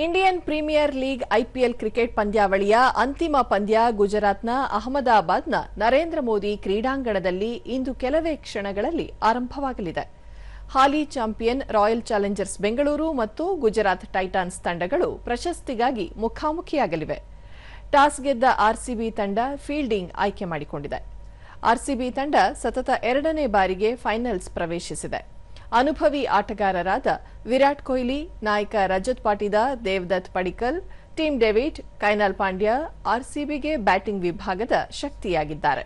Indian Premier League IPL cricket ಪಂದ್ಯಾವಳಿಯ ಅಂತಿಮ ಪಂದ್ಯ ಗುಜರಾತ್ನ ಅಹಮದಾಬಾದ್ನ ನರೇಂದ್ರ ಮೋದಿ ಕ್ರೀಡಾಂಗಣದಲ್ಲಿ ಇಂದು ಕೆಲವೇ ಕ್ಷಣಗಳಲ್ಲಿ ಆರಂಭವಾಗಲಿದೆ. ಹಾಲಿ ಚಾಂಪಿಯನ್ ರಾಯಲ್ ಚಾಲೆಂಜರ್ಸ್ ಬೆಂಗಳೂರು ಮತ್ತು ಗುಜರಾತ್ ಟೈಟಾನ್ಸ್ ತಂಡಗಳು ಪ್ರಶಸ್ತಿಗಾಗಿ ಮುಖಾಮುಖಿಯಾಗಲಿವೆ. ಟಾಸ್ ಗೆದ್ದ ಆರ್ಸಿಬಿ ತಂಡ ಫೀಲ್ಡಿಂಗ್ ಆಯ್ಕೆ ಮಾಡಿಕೊಂಡಿದೆ. ಆರ್ಸಿಬಿ ತಂಡ ಸತತ ಎರಡನೇ ಬಾರಿಗೆ ಫೈನಲ್ಸ್ ಪ್ರವೇಶಿಸಿದೆ. ಅನುಭವಿ ಆಟಗಾರರಾದ ವಿರಾಟ್ ಕೊಹ್ಲಿ, ನಾಯಕ ರಜತ್ ಪಾಟಿದಾರ್, ದೇವದತ್ ಪಡಿಕ್ಕಲ್, ಟಿಮ್ ಡೇವಿಡ್, ಕೈನಾಲ್ ಪಾಂಡ್ಯ ಆರ್ಸಿಬಿಗೆ ಬ್ಯಾಟಿಂಗ್ ವಿಭಾಗದ ಶಕ್ತಿಯಾಗಿದ್ದಾರೆ.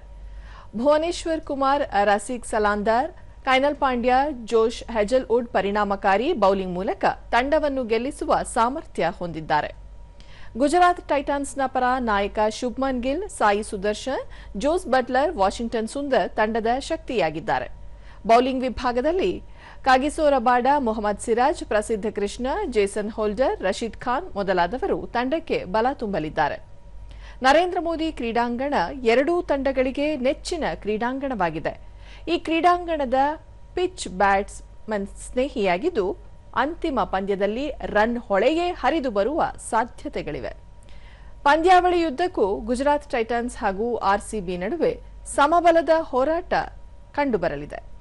ಭುವನೇಶ್ವರ್ ಕುಮಾರ್, ರಸಿಕ್ ಸಲಾಂದಾರ್, ಕೈನಾಲ್ ಪಾಂಡ್ಯ, ಜೋಶ್ ಹೆಜಲ್ವುಡ್ ಪರಿಣಾಮಕಾರಿ ಬೌಲಿಂಗ್ ಮೂಲಕ ತಂಡವನ್ನು ಗೆಲ್ಲಿಸುವ ಸಾಮರ್ಥ್ಯ ಹೊಂದಿದ್ದಾರೆ. ಗುಜರಾತ್ ಟೈಟಾನ್ಸ್ನ ಪರ ನಾಯಕ Shubman Gill, Sai Sudharsan, Jos Buttler, Washington Sundar ತಂಡದ ಶಕ್ತಿಯಾಗಿದ್ದಾರೆ. ಬೌಲಿಂಗ್ ವಿಭಾಗದಲ್ಲಿ Kagiso Rabada, Mohammed Siraj, Prasidh Krishna, Jason Holder, Rashid Khan ಮೊದಲಾದವರು ತಂಡಕ್ಕೆ ಬಲ ತುಂಬಲಿದ್ದಾರೆ. ನರೇಂದ್ರ ಮೋದಿ ಕ್ರೀಡಾಂಗಣ ಎರಡೂ ತಂಡಗಳಿಗೆ ನೆಚ್ಚಿನ ಕ್ರೀಡಾಂಗಣವಾಗಿದೆ. ಈ ಕ್ರೀಡಾಂಗಣದ ಪಿಚ್ ಬ್ಯಾಟ್ಸ್ಮನ್ ಸ್ನೇಹಿಯಾಗಿದ್ದು ಅಂತಿಮ ಪಂದ್ಯದಲ್ಲಿ ರನ್ ಹೊಳೆಯೇ ಹರಿದು ಬರುವ ಸಾಧ್ಯತೆಗಳಿವೆ. ಪಂದ್ಯಾವಳಿಯುದ್ದಕ್ಕೂ ಗುಜರಾತ್ ಟೈಟನ್ಸ್ ಹಾಗೂ ಆರ್ಸಿಬಿ ನಡುವೆ ಸಮಬಲದ ಹೋರಾಟ ಕಂಡುಬರಲಿದೆ.